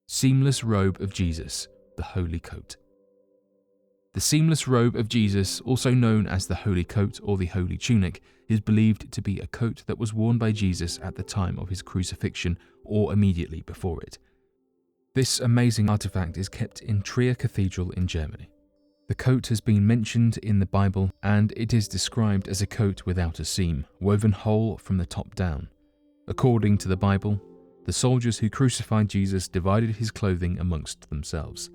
Seamless robe of Jesus, the Holy Coat. The seamless robe of Jesus, also known as the Holy Coat or the Holy Tunic, is believed to be a coat that was worn by Jesus at the time of his crucifixion or immediately before it. This amazing artifact is kept in Trier Cathedral in Germany. The coat has been mentioned in the Bible, and it is described as a coat without a seam, woven whole from the top down. According to the Bible, the soldiers who crucified Jesus divided his clothing amongst themselves.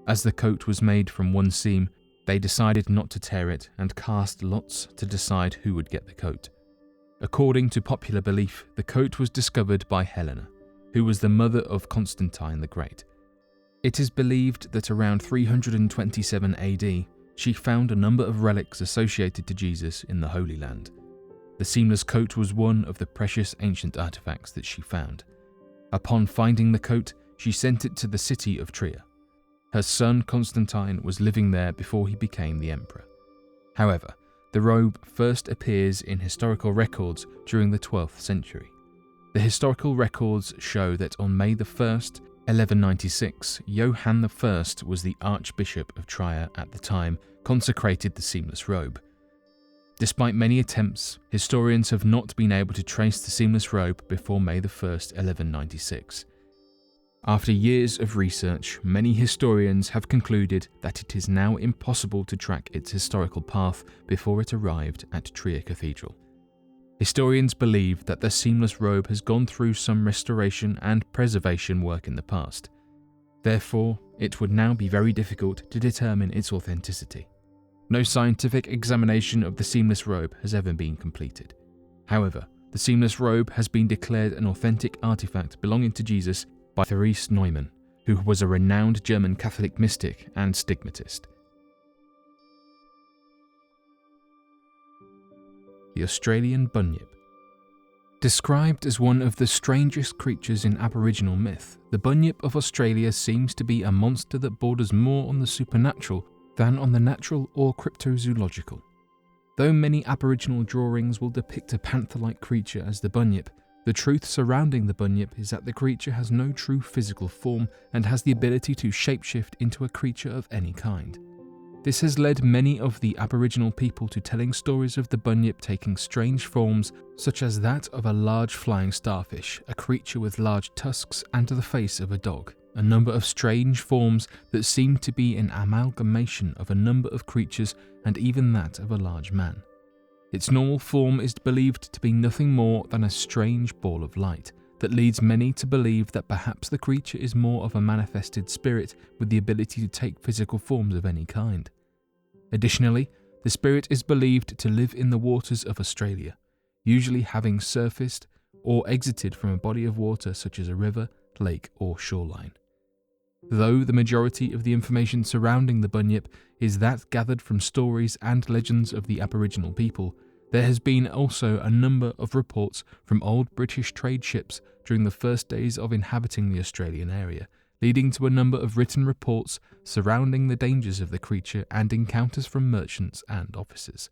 As the coat was made from one seam, they decided not to tear it and cast lots to decide who would get the coat. According to popular belief, the coat was discovered by Helena, who was the mother of Constantine the Great. It is believed that around 327 AD, she found a number of relics associated to Jesus in the Holy Land. The seamless coat was one of the precious ancient artifacts that she found. Upon finding the coat, she sent it to the city of Trier. Her son Constantine was living there before he became the emperor. However, the robe first appears in historical records during the 12th century. The historical records show that on May 1st, 1196, Johann I was the Archbishop of Trier at the time, consecrated the seamless robe. Despite many attempts, historians have not been able to trace the seamless robe before May 1st, 1196. After years of research, many historians have concluded that it is now impossible to track its historical path before it arrived at Trier Cathedral. Historians believe that the seamless robe has gone through some restoration and preservation work in the past. Therefore, it would now be very difficult to determine its authenticity. No scientific examination of the seamless robe has ever been completed. However, the seamless robe has been declared an authentic artifact belonging to Jesus by Therese Neumann, who was a renowned German Catholic mystic and stigmatist. The Australian Bunyip. Described as one of the strangest creatures in Aboriginal myth, the Bunyip of Australia seems to be a monster that borders more on the supernatural than on the natural or cryptozoological. Though many Aboriginal drawings will depict a panther-like creature as the Bunyip, the truth surrounding the Bunyip is that the creature has no true physical form and has the ability to shapeshift into a creature of any kind. This has led many of the Aboriginal people to telling stories of the Bunyip taking strange forms, such as that of a large flying starfish, a creature with large tusks and the face of a dog, a number of strange forms that seem to be an amalgamation of a number of creatures and even that of a large man. Its normal form is believed to be nothing more than a strange ball of light that leads many to believe that perhaps the creature is more of a manifested spirit with the ability to take physical forms of any kind. Additionally, the spirit is believed to live in the waters of Australia, usually having surfaced or exited from a body of water such as a river, lake, or shoreline. Though the majority of the information surrounding the Bunyip is that gathered from stories and legends of the Aboriginal people, there has been also a number of reports from old British trade ships during the first days of inhabiting the Australian area, leading to a number of written reports surrounding the dangers of the creature and encounters from merchants and officers.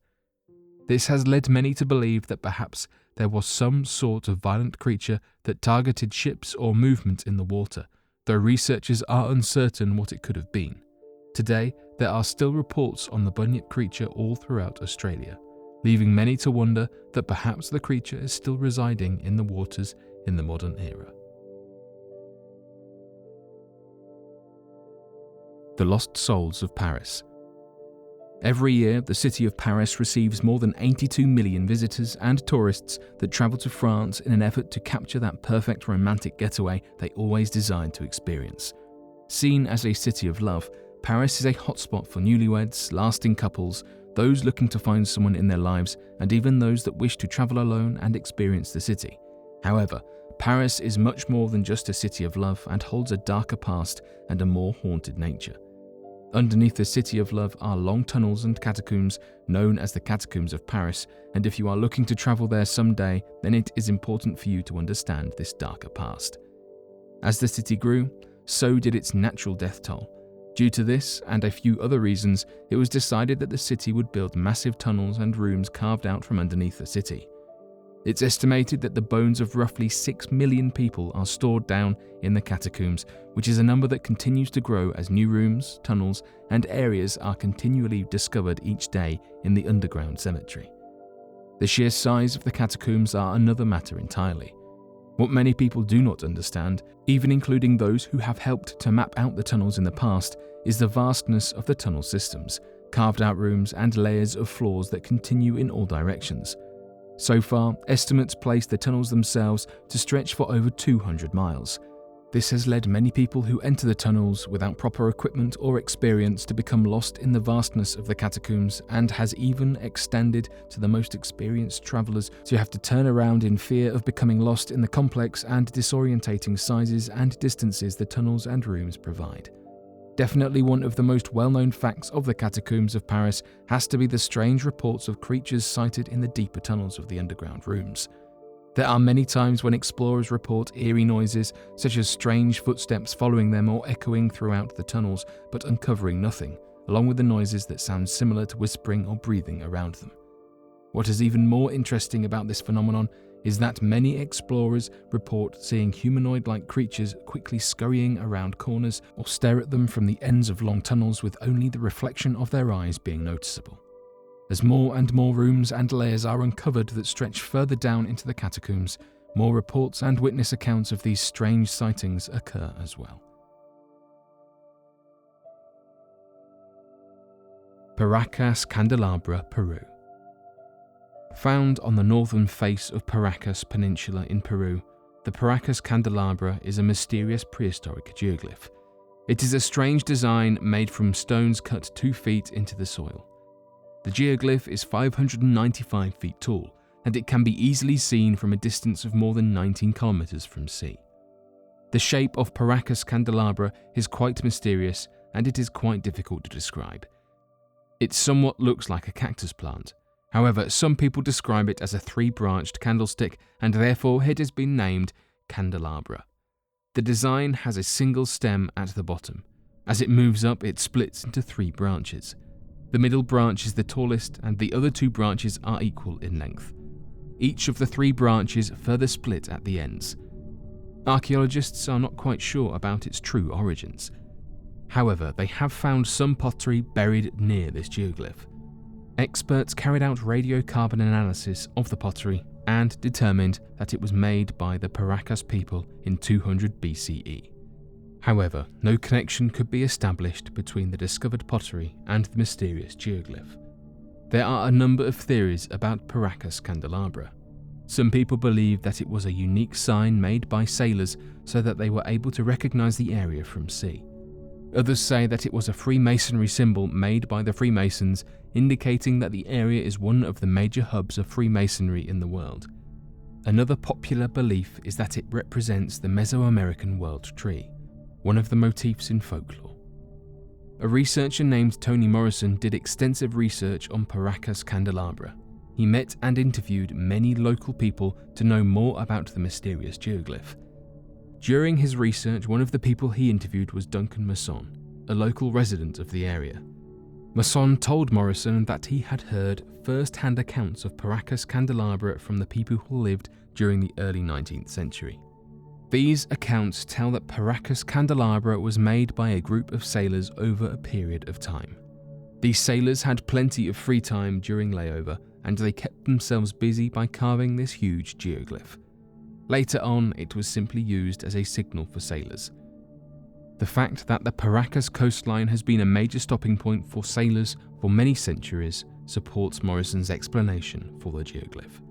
This has led many to believe that perhaps there was some sort of violent creature that targeted ships or movement in the water, though researchers are uncertain what it could have been. Today, there are still reports on the Bunyip creature all throughout Australia, leaving many to wonder that perhaps the creature is still residing in the waters in the modern era. The Lost Souls of Paris. Every year, the city of Paris receives more than 82 million visitors and tourists that travel to France in an effort to capture that perfect romantic getaway they always desired to experience. Seen as a city of love, Paris is a hotspot for newlyweds, lasting couples, those looking to find someone in their lives, and even those that wish to travel alone and experience the city. However, Paris is much more than just a city of love and holds a darker past and a more haunted nature. Underneath the City of Love are long tunnels and catacombs known as the Catacombs of Paris, and if you are looking to travel there someday, then it is important for you to understand this darker past. As the city grew, so did its natural death toll. Due to this and a few other reasons, it was decided that the city would build massive tunnels and rooms carved out from underneath the city. It's estimated that the bones of roughly 6 million people are stored down in the catacombs, which is a number that continues to grow as new rooms, tunnels, and areas are continually discovered each day in the underground cemetery. The sheer size of the catacombs are another matter entirely. What many people do not understand, even including those who have helped to map out the tunnels in the past, is the vastness of the tunnel systems, carved out rooms, and layers of floors that continue in all directions. So far, estimates place the tunnels themselves to stretch for over 200 miles. This has led many people who enter the tunnels without proper equipment or experience to become lost in the vastness of the catacombs, and has even extended to the most experienced travelers to have to turn around in fear of becoming lost in the complex and disorientating sizes and distances the tunnels and rooms provide. Definitely one of the most well-known facts of the catacombs of Paris has to be the strange reports of creatures sighted in the deeper tunnels of the underground rooms. There are many times when explorers report eerie noises, such as strange footsteps following them or echoing throughout the tunnels, but uncovering nothing, along with the noises that sound similar to whispering or breathing around them. What is even more interesting about this phenomenon is that many explorers report seeing humanoid-like creatures quickly scurrying around corners or stare at them from the ends of long tunnels with only the reflection of their eyes being noticeable. As more and more rooms and layers are uncovered that stretch further down into the catacombs, more reports and witness accounts of these strange sightings occur as well. Baracus candelabra, Peru. Found on the northern face of Baracus Peninsula in Peru, the Baracus candelabra is a mysterious prehistoric geoglyph. It is a strange design made from stones cut 2 feet into the soil. The geoglyph is 595 feet tall, and it can be easily seen from a distance of more than 19 kilometers from sea. The shape of Baracus candelabra is quite mysterious, and it is quite difficult to describe. It somewhat looks like a cactus plant. However, some people describe it as a 3-branched candlestick, and therefore it has been named candelabra. The design has a single stem at the bottom. As it moves up, it splits into 3 branches. The middle branch is the tallest, and the other 2 branches are equal in length. Each of the 3 branches further split at the ends. Archaeologists are not quite sure about its true origins. However, they have found some pottery buried near this geoglyph. Experts carried out radiocarbon analysis of the pottery and determined that it was made by the Baracus people in 200 BCE. However, no connection could be established between the discovered pottery and the mysterious geoglyph. There are a number of theories about Baracus candelabra. Some people believe that it was a unique sign made by sailors so that they were able to recognize the area from sea. Others say that it was a Freemasonry symbol made by the Freemasons, indicating that the area is one of the major hubs of Freemasonry in the world. Another popular belief is that it represents the Mesoamerican world tree, one of the motifs in folklore. A researcher named Tony Morrison did extensive research on Baracus candelabra. He met and interviewed many local people to know more about the mysterious geoglyph. During his research, one of the people he interviewed was Duncan Masson, a local resident of the area. Masson told Morrison that he had heard first-hand accounts of Baracus candelabra from the people who lived during the early 19th century. These accounts tell that Baracus candelabra was made by a group of sailors over a period of time. These sailors had plenty of free time during layover, and they kept themselves busy by carving this huge geoglyph. Later on, it was simply used as a signal for sailors. The fact that the Baracus coastline has been a major stopping point for sailors for many centuries supports Morrison's explanation for the geoglyph.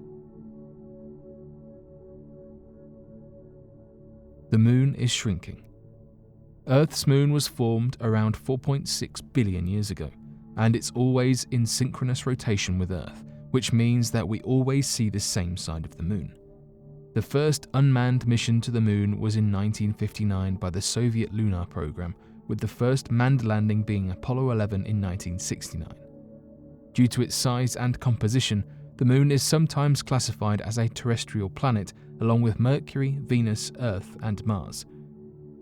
The moon is shrinking. Earth's moon was formed around 4.6 billion years ago, and it's always in synchronous rotation with Earth, which means that we always see the same side of the moon. The first unmanned mission to the moon was in 1959 by the Soviet lunar program, with the first manned landing being Apollo 11 in 1969. Due to its size and composition, the moon is sometimes classified as a terrestrial planet, along with Mercury, Venus, Earth, and Mars.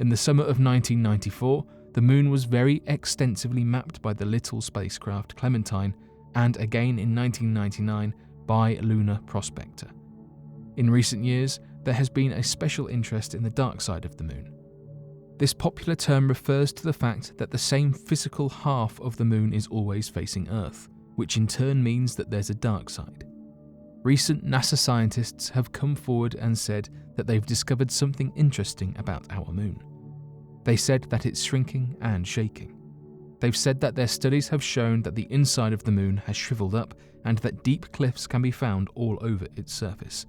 In the summer of 1994, the moon was very extensively mapped by the Little spacecraft Clementine, and again in 1999 by Lunar Prospector. In recent years, there has been a special interest in the dark side of the moon. This popular term refers to the fact that the same physical half of the moon is always facing Earth, which in turn means that there's a dark side. Recent NASA scientists have come forward and said that they've discovered something interesting about our moon. They said that it's shrinking and shaking. They've said that their studies have shown that the inside of the moon has shriveled up and that deep cliffs can be found all over its surface.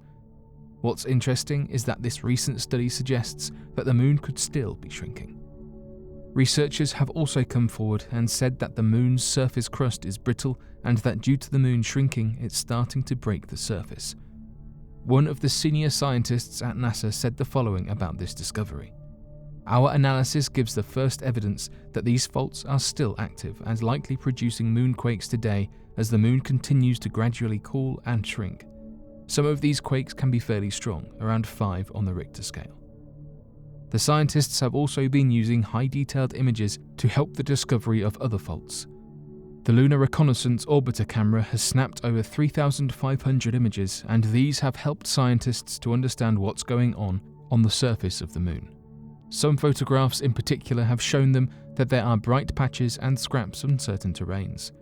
What's interesting is that this recent study suggests that the moon could still be shrinking. Researchers have also come forward and said that the moon's surface crust is brittle and that due to the moon shrinking, it's starting to break the surface. One of the senior scientists at NASA said the following about this discovery. Our analysis gives the first evidence that these faults are still active and likely producing moonquakes today as the moon continues to gradually cool and shrink. Some of these quakes can be fairly strong, around 5 on the Richter scale. The scientists have also been using high-detailed images to help the discovery of other faults. The Lunar Reconnaissance Orbiter camera has snapped over 3,500 images, and these have helped scientists to understand what's going on the surface of the moon. Some photographs in particular have shown them that there are bright patches and scraps on certain terrains.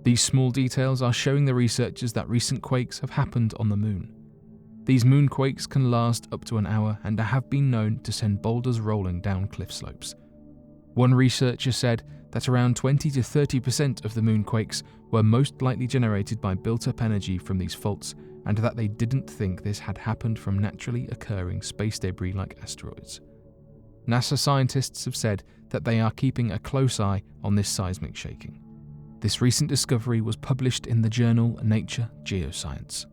These small details are showing the researchers that recent quakes have happened on the moon. These moonquakes can last up to an hour and have been known to send boulders rolling down cliff slopes. One researcher said that around 20 to 30% of the moonquakes were most likely generated by built-up energy from these faults, and that they didn't think this had happened from naturally occurring space debris like asteroids. NASA scientists have said that they are keeping a close eye on this seismic shaking. This recent discovery was published in the journal Nature Geoscience.